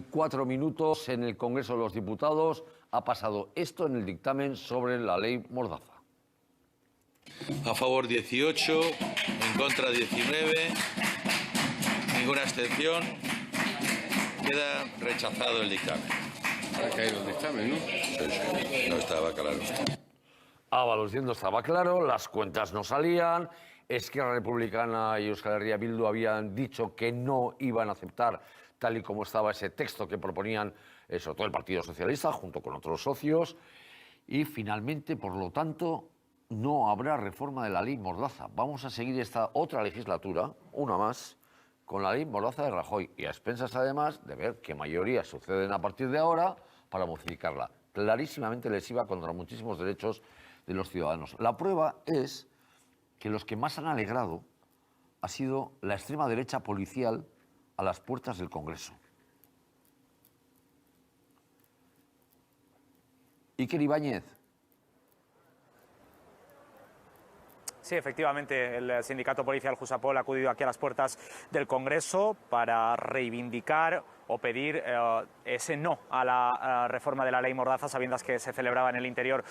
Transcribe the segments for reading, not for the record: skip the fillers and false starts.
4 minutos en el Congreso de los Diputados ha pasado esto en el dictamen sobre la ley Mordaza. A favor 18, en contra 19, ninguna abstención. Queda rechazado el dictamen. Ha caído el dictamen, ¿no? Sí, no estaba claro. Ábalos diciendo estaba claro, las cuentas no salían, Esquerra Republicana y Euskal Herria Bildu habían dicho que no iban a aceptar tal y como estaba ese texto que proponían, sobre todo el Partido Socialista, junto con otros socios, y finalmente, por lo tanto, no habrá reforma de la ley Mordaza. Vamos a seguir esta otra legislatura, una más, con la ley Mordaza de Rajoy, y a expensas, además, de ver qué mayorías suceden a partir de ahora para modificarla. Clarísimamente lesiva contra muchísimos derechos de los ciudadanos. La prueba es que los que más han alegrado ha sido la extrema derecha policial a las puertas del Congreso. Iker Ibáñez. Sí, efectivamente, el sindicato policial Jusapol ha acudido aquí a las puertas del Congreso para reivindicar o pedir ese no a la reforma de la ley Mordaza, sabiendo que se celebraba en el interior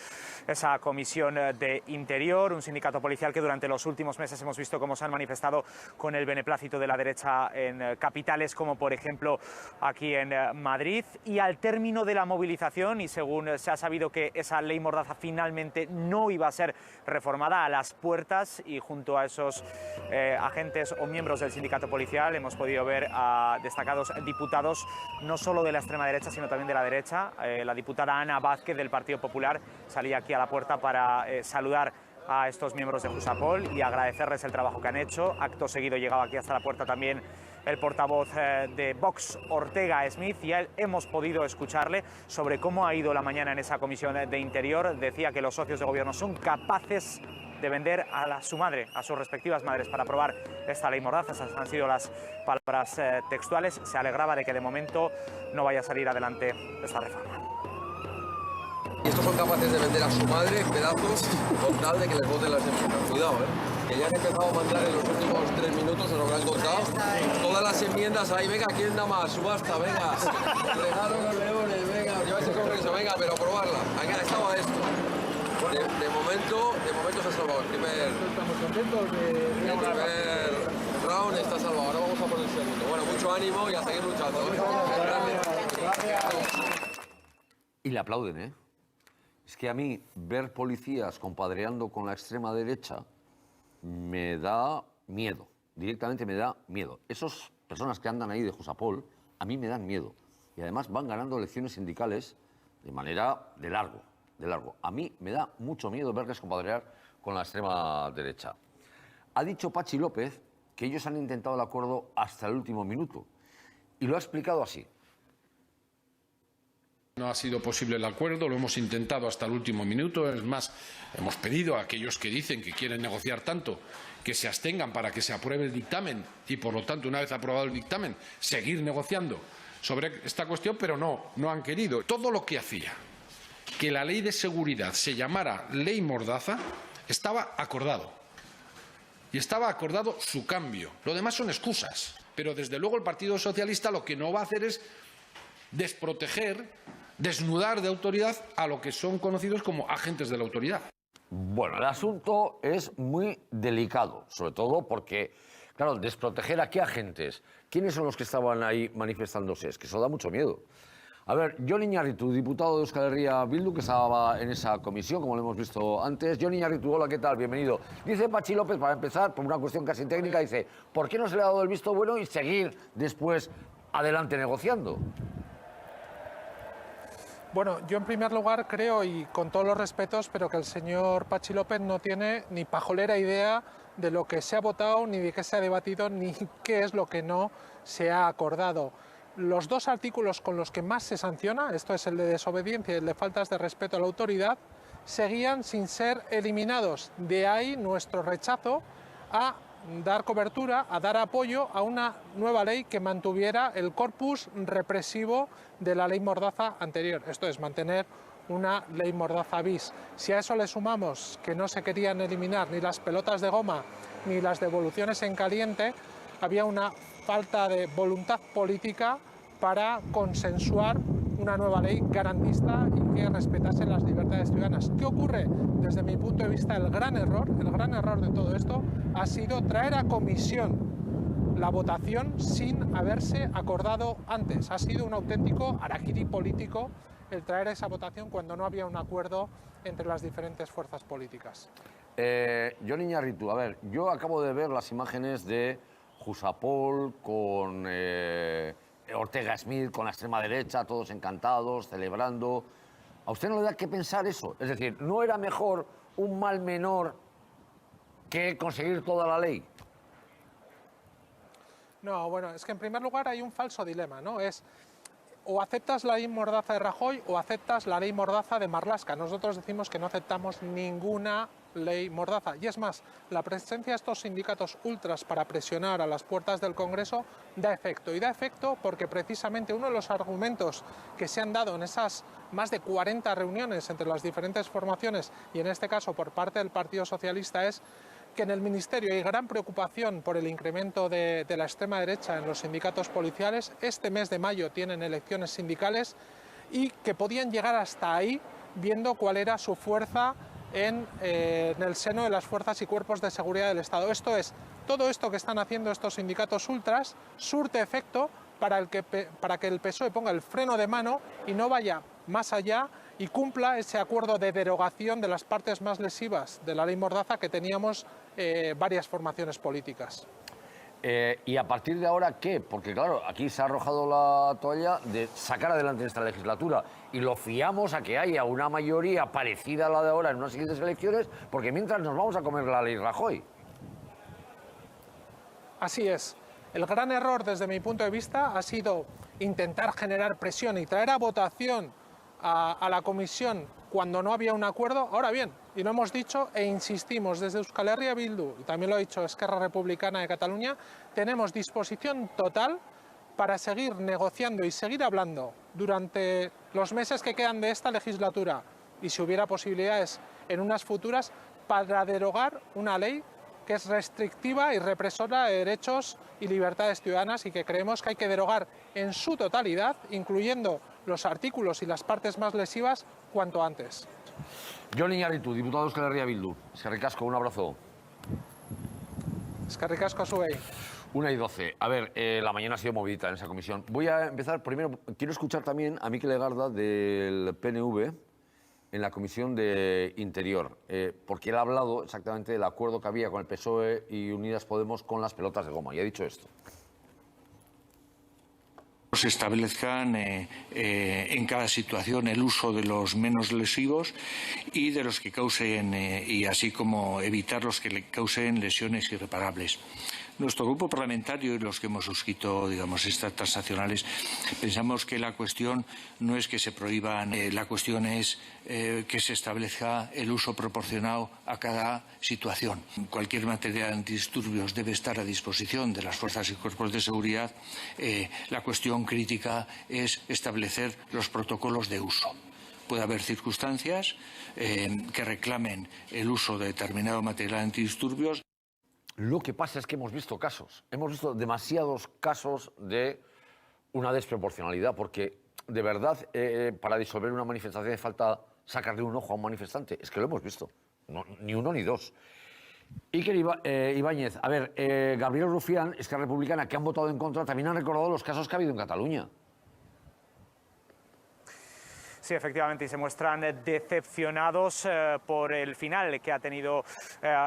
esa comisión de interior, un sindicato policial que durante los últimos meses hemos visto cómo se han manifestado con el beneplácito de la derecha en capitales como por ejemplo aquí en Madrid, y al término de la movilización, y según se ha sabido que esa ley Mordaza finalmente no iba a ser reformada, a las puertas y junto a esos agentes o miembros del sindicato policial hemos podido ver a destacados diputados no solo de la extrema derecha sino también de la derecha. La diputada Ana Vázquez del Partido Popular salía aquí a la puerta para saludar a estos miembros de Jusapol y agradecerles el trabajo que han hecho. Acto seguido llegaba aquí hasta la puerta también el portavoz de Vox, Ortega Smith, y a él hemos podido escucharle sobre cómo ha ido la mañana en esa comisión de interior. Decía que los socios de gobierno son capaces de vender a su madre, a sus respectivas madres, para aprobar esta ley Mordaza. Esas han sido las palabras textuales. Se alegraba de que de momento no vaya a salir adelante esta reforma. Y estos son capaces de vender a su madre en pedazos con tal de que les voten las enmiendas. Cuidado, que ya han empezado a mandar en los últimos 3 minutos, se lo habrán contado, todas las enmiendas ahí. Venga, ¿quién da más? Subasta, venga. Regalos los leones, venga, os lleváis el Congreso, venga, pero aprobarla. Venga, estaba esto. De momento se ha salvado el primer round, está salvado. Ahora vamos a por el segundo. Bueno, mucho ánimo y a seguir luchando. Y le aplauden, ¿eh? Es que a mí ver policías compadreando con la extrema derecha me da miedo. Directamente me da miedo. Esas personas que andan ahí de Jusapol a mí me dan miedo. Y además van ganando elecciones sindicales de manera de largo. A mí me da mucho miedo verles compadrear con la extrema derecha. Ha dicho Patxi López que ellos han intentado el acuerdo hasta el último minuto. Y lo ha explicado así. No ha sido posible el acuerdo, lo hemos intentado hasta el último minuto. Es más, hemos pedido a aquellos que dicen que quieren negociar tanto que se abstengan para que se apruebe el dictamen y, por lo tanto, una vez aprobado el dictamen, seguir negociando sobre esta cuestión, pero no han querido. Todo lo que hacía que la ley de seguridad se llamara ley Mordaza estaba acordado. Y estaba acordado su cambio. Lo demás son excusas. Pero, desde luego, el Partido Socialista lo que no va a hacer es desproteger, desnudar de autoridad a lo que son conocidos como agentes de la autoridad. Bueno, el asunto es muy delicado, sobre todo porque, claro, desproteger a qué agentes, quiénes son los que estaban ahí manifestándose, es que eso da mucho miedo. A ver, Jon Iñarritu, diputado de Euskal Herria Bildu, que estaba en esa comisión, como lo hemos visto antes. Jon Iñarritu, hola, ¿qué tal? Bienvenido. Dice Patxi López, para empezar, por una cuestión casi técnica, dice, ¿por qué no se le ha dado el visto bueno y seguir después adelante negociando? Bueno, yo en primer lugar creo, y con todos los respetos, pero que el señor Patxi López no tiene ni pajolera idea de lo que se ha votado, ni de qué se ha debatido, ni qué es lo que no se ha acordado. Los dos artículos con los que más se sanciona, esto es el de desobediencia y el de faltas de respeto a la autoridad, seguían sin ser eliminados. De ahí nuestro rechazo a dar cobertura, a dar apoyo a una nueva ley que mantuviera el corpus represivo de la ley Mordaza anterior. Esto es, mantener una ley Mordaza bis. Si a eso le sumamos que no se querían eliminar ni las pelotas de goma ni las devoluciones en caliente, había una falta de voluntad política para consensuar una nueva ley garantista y que respetase las libertades ciudadanas. ¿Qué ocurre? Desde mi punto de vista, el gran error de todo esto ha sido traer a comisión la votación sin haberse acordado antes. Ha sido un auténtico harakiri político el traer esa votación cuando no había un acuerdo entre las diferentes fuerzas políticas. Jon Iñárritu, a ver, yo acabo de ver las imágenes de Jusapol con Ortega Smith, con la extrema derecha, todos encantados, celebrando. ¿A usted no le da que pensar eso? Es decir, ¿no era mejor un mal menor que conseguir toda la ley? No, bueno, es que en primer lugar hay un falso dilema, ¿no? Es o aceptas la ley Mordaza de Rajoy o aceptas la ley Mordaza de Marlaska. Nosotros decimos que no aceptamos ninguna ley Mordaza. Y es más, la presencia de estos sindicatos ultras para presionar a las puertas del Congreso da efecto. Y da efecto porque precisamente uno de los argumentos que se han dado en esas más de 40 reuniones entre las diferentes formaciones, y en este caso por parte del Partido Socialista, es que en el Ministerio hay gran preocupación por el incremento de la extrema derecha en los sindicatos policiales. Este mes de mayo tienen elecciones sindicales y que podían llegar hasta ahí viendo cuál era su fuerza en el seno de las fuerzas y cuerpos de seguridad del Estado. Esto es, todo esto que están haciendo estos sindicatos ultras surte efecto para que el PSOE ponga el freno de mano y no vaya más allá y cumpla ese acuerdo de derogación de las partes más lesivas de la ley Mordaza que teníamos varias formaciones políticas. ¿Y a partir de ahora qué? Porque claro, aquí se ha arrojado la toalla de sacar adelante esta legislatura y lo fiamos a que haya una mayoría parecida a la de ahora en unas siguientes elecciones, porque mientras nos vamos a comer la ley Rajoy. Así es. El gran error desde mi punto de vista ha sido intentar generar presión y traer a votación a la comisión cuando no había un acuerdo. Ahora bien, y lo hemos dicho e insistimos desde Euskal Herria Bildu, y también lo ha dicho Esquerra Republicana de Cataluña, tenemos disposición total para seguir negociando y seguir hablando durante los meses que quedan de esta legislatura y si hubiera posibilidades en unas futuras para derogar una ley que es restrictiva y represora de derechos y libertades ciudadanas y que creemos que hay que derogar en su totalidad, incluyendo los artículos y las partes más lesivas, cuanto antes. Jon Iñárritu, diputado de Euskal Herria Bildu. Eskerrik asko, un abrazo. Eskerrik asko zuei. 1:12. A ver, la mañana ha sido movidita en esa comisión. Voy a empezar primero, quiero escuchar también a Mikel Legarda del PNV en la Comisión de Interior, porque él ha hablado exactamente del acuerdo que había con el PSOE y Unidas Podemos con las pelotas de goma, y ha dicho esto. Se establezcan en cada situación el uso de los menos lesivos y de los que causen, y así como evitar los que le causen lesiones irreparables. Nuestro grupo parlamentario y los que hemos suscrito, digamos, estas transaccionales, pensamos que la cuestión no es que se prohíban, la cuestión es que se establezca el uso proporcionado a cada situación. Cualquier material antidisturbios debe estar a disposición de las fuerzas y cuerpos de seguridad. La cuestión crítica es establecer los protocolos de uso. Puede haber circunstancias que reclamen el uso de determinado material antidisturbios. Lo que pasa es que hemos visto demasiados casos de una desproporcionalidad, porque de verdad para disolver una manifestación hace falta sacarle un ojo a un manifestante. Es que lo hemos visto, no, ni uno ni dos. Iker Ibáñez, a ver, Gabriel Rufián, Esquerra Republicana, que han votado en contra, también han recordado los casos que ha habido en Cataluña. Sí, efectivamente, y se muestran decepcionados por el final que ha tenido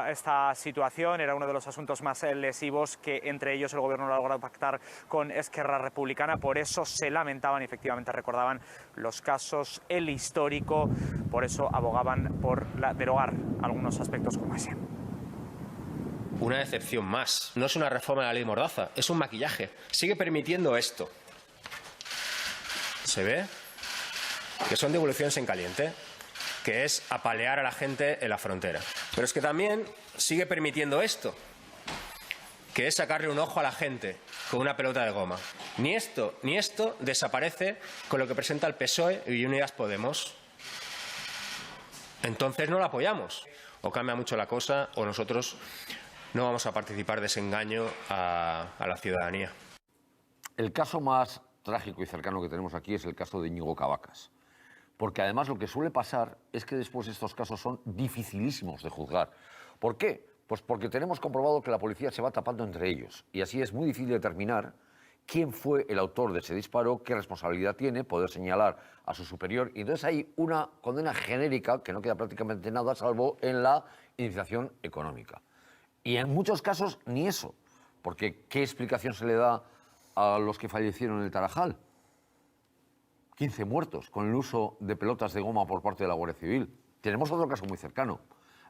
esta situación. Era uno de los asuntos más lesivos que entre ellos el Gobierno lo ha logrado pactar con Esquerra Republicana. Por eso se lamentaban y efectivamente recordaban los casos, el histórico. Por eso abogaban por derogar algunos aspectos como ese. Una decepción más. No es una reforma de la ley Mordaza, es un maquillaje. Sigue permitiendo esto. ¿Se ve? Que son devoluciones en caliente, que es apalear a la gente en la frontera. Pero es que también sigue permitiendo esto, que es sacarle un ojo a la gente con una pelota de goma. Ni esto desaparece con lo que presenta el PSOE y Unidas Podemos. Entonces no lo apoyamos. O cambia mucho la cosa o nosotros no vamos a participar de ese engaño a la ciudadanía. El caso más trágico y cercano que tenemos aquí es el caso de Íñigo Cabacas. Porque además lo que suele pasar es que después estos casos son dificilísimos de juzgar. ¿Por qué? Pues porque tenemos comprobado que la policía se va tapando entre ellos. Y así es muy difícil determinar quién fue el autor de ese disparo, qué responsabilidad tiene, poder señalar a su superior. Y entonces hay una condena genérica que no queda prácticamente nada, salvo en la iniciación económica. Y en muchos casos ni eso. Porque ¿qué explicación se le da a los que fallecieron en el Tarajal? 15 muertos con el uso de pelotas de goma por parte de la Guardia Civil. Tenemos otro caso muy cercano.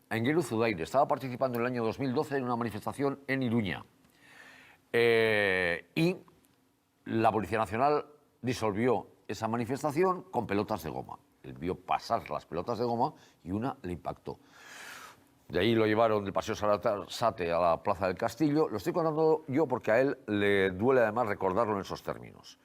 Engueru Zudaire estaba participando en el año 2012 en una manifestación en Iruña. Y la Policía Nacional disolvió esa manifestación con pelotas de goma. Él vio pasar las pelotas de goma y una le impactó. De ahí lo llevaron del Paseo Sarasate a la Plaza del Castillo. Lo estoy contando yo porque a él le duele además recordarlo en esos términos.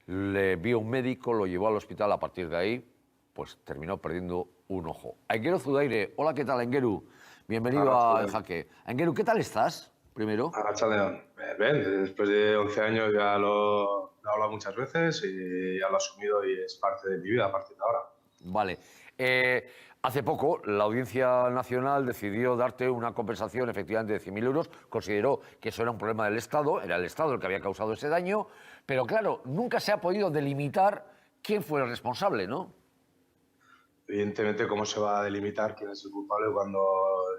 Le vio un médico, lo llevó al hospital, a partir de ahí, pues terminó perdiendo un ojo. Engueru Zudaire, hola, ¿qué tal, Engueru? Bienvenido a El Jaque. Engueru, ¿qué tal estás, primero? Arratsaldeon. Bien, después de 11 años ya lo he hablado muchas veces y ya lo he asumido y es parte de mi vida a partir de ahora. Vale. Hace poco la Audiencia Nacional decidió darte una compensación efectivamente de 100.000 euros. Consideró que eso era un problema del Estado, era el Estado el que había causado ese daño, pero claro, nunca se ha podido delimitar quién fue el responsable, ¿no? Evidentemente, ¿cómo se va a delimitar quién es el culpable cuando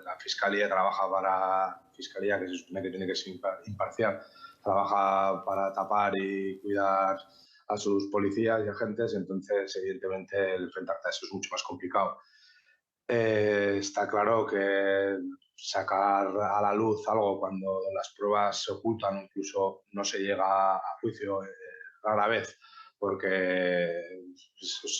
la Fiscalía trabaja para... Fiscalía, que se supone que tiene que ser imparcial, trabaja para tapar y cuidar a sus policías y agentes, entonces evidentemente el enfrentarte a eso es mucho más complicado. Está claro que sacar a la luz algo cuando las pruebas se ocultan, incluso no se llega a juicio rara vez, porque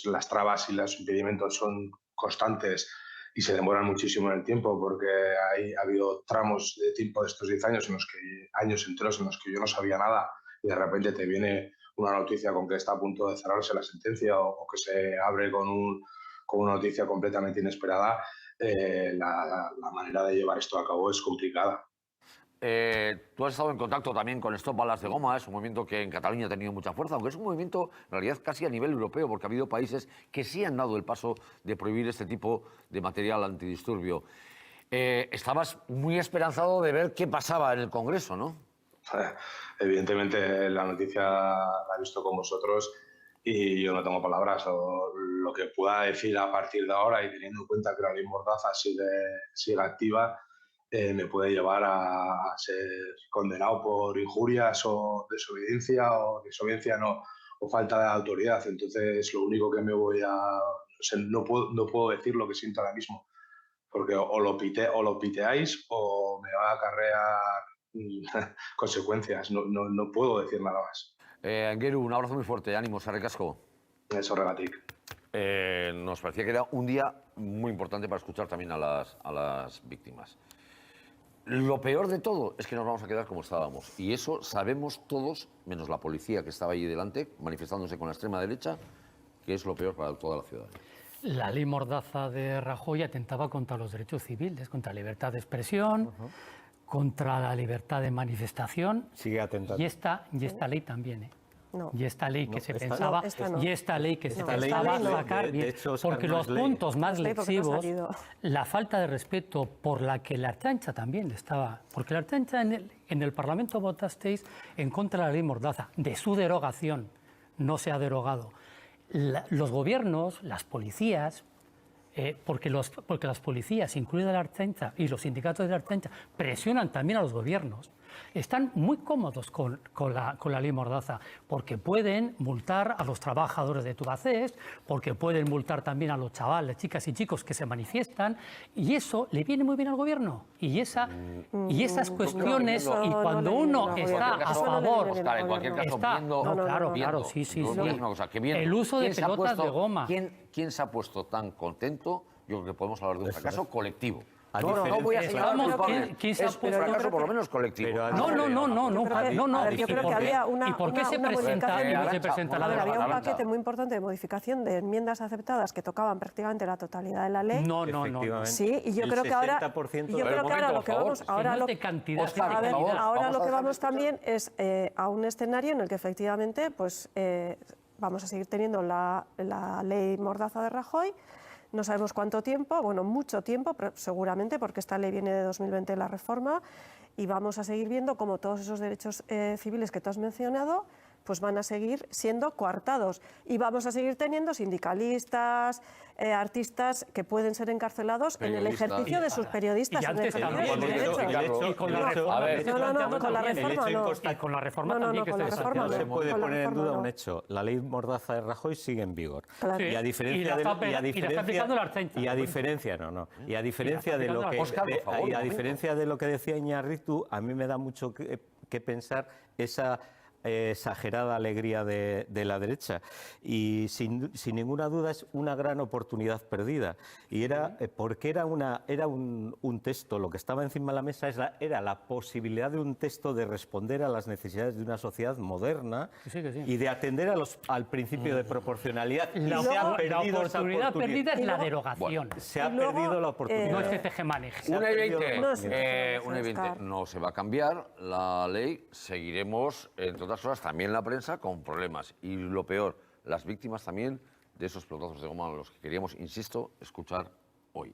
las trabas y los impedimentos son constantes y se demoran muchísimo en el tiempo, porque ha habido tramos de tiempo de estos 10 años, años enteros en los que yo no sabía nada y de repente te viene una noticia con que está a punto de cerrarse la sentencia o que se abre con una noticia completamente inesperada. La manera de llevar esto a cabo es complicada. Tú has estado en contacto también con Stop Balas de Goma, es un movimiento que en Cataluña ha tenido mucha fuerza, aunque es un movimiento en realidad casi a nivel europeo, porque ha habido países que sí han dado el paso de prohibir este tipo de material antidisturbio. Estabas muy esperanzado de ver qué pasaba en el Congreso, ¿no? Evidentemente la noticia la he visto con vosotros y yo no tengo palabras. O lo que pueda decir a partir de ahora y teniendo en cuenta que la ley Mordaza sigue activa, me puede llevar a ser condenado por injurias o desobediencia o falta de autoridad. Entonces lo único que me voy a... O sea, no puedo decir lo que siento ahora mismo, porque o lo piteáis o me va a acarrear consecuencias. No puedo decir nada más. Engueru, un abrazo muy fuerte, ánimo, sarricasco. Eso, regatik. Nos parecía que era un día muy importante para escuchar también a las víctimas. Lo peor de todo es que nos vamos a quedar como estábamos. Y eso sabemos todos, menos la policía que estaba allí delante, manifestándose con la extrema derecha, que es lo peor para toda la ciudadanía. La ley Mordaza de Rajoy atentaba contra los derechos civiles, contra la libertad de expresión, contra la libertad de manifestación. Sigue atentando. Y esta ley también, ¿eh? No. Y esta ley que No, se esta pensaba, no, esta no. y esta ley que se Esta pensaba ley no. sacar bien, hecho, porque no los es ley. puntos más No es ley porque no ha lexivos, salido. la falta de respeto por la que la Ertzaintza también estaba, porque la Ertzaintza en el Parlamento votasteis en contra de la ley Mordaza, de su derogación, no se ha derogado. Los gobiernos, las policías, porque las policías, incluida la Ertzaintza y los sindicatos de la Ertzaintza, presionan también a los gobiernos. Están muy cómodos con la ley Mordaza, porque pueden multar a los trabajadores de Tubacex, porque pueden multar también a los chavales, chicas y chicos que se manifiestan, y eso le viene muy bien al gobierno. Y esas cuestiones, y cuando uno está a favor... Oscar, en cualquier caso, Claro, sí. Una cosa, que viendo, El uso de ¿quién se ha pelotas puesto- de goma. ¿Quién se ha puesto tan contento? Yo creo que podemos hablar de un fracaso colectivo. No voy a señalar Vamos, culpables. ¿quién se ha Es un puesto? fracaso por lo menos colectivo. No. Yo creo que había ¿Y por qué se presenta la había un derogación? paquete muy importante de modificación de enmiendas aceptadas que tocaban prácticamente la totalidad de la ley. No. Sí, y yo creo que ahora lo que vamos, ahora lo que vamos también es a un escenario en el que efectivamente pues vamos a seguir teniendo la ley Mordaza de Rajoy. No sabemos cuánto tiempo, bueno, mucho tiempo, pero seguramente, porque esta ley viene de 2020 la reforma, y vamos a seguir viendo cómo todos esos derechos civiles que tú has mencionado pues van a seguir siendo coartados. Y vamos a seguir teniendo sindicalistas, artistas que pueden ser encarcelados en el ejercicio de sus periodistas. Y antes también, con la reforma también que no se puede poner en duda un hecho. La ley Mordaza de Rajoy sigue en vigor. Claro. Y a diferencia de lo que decía Iñárritu, a mí me da mucho que pensar esa exagerada alegría de la derecha, y sin ninguna duda es una gran oportunidad perdida, y era porque era un texto, lo que estaba encima de la mesa era la posibilidad de un texto de responder a las necesidades de una sociedad moderna y de atender al principio de proporcionalidad. La oportunidad perdida es la derogación. Se ha perdido la oportunidad. No es que tejemaneje. 1:20 no se va a cambiar la ley, seguiremos, entre otras cosas, también la prensa con problemas. Y lo peor, las víctimas también de esos pelotazos de goma, los que queríamos, insisto, escuchar hoy.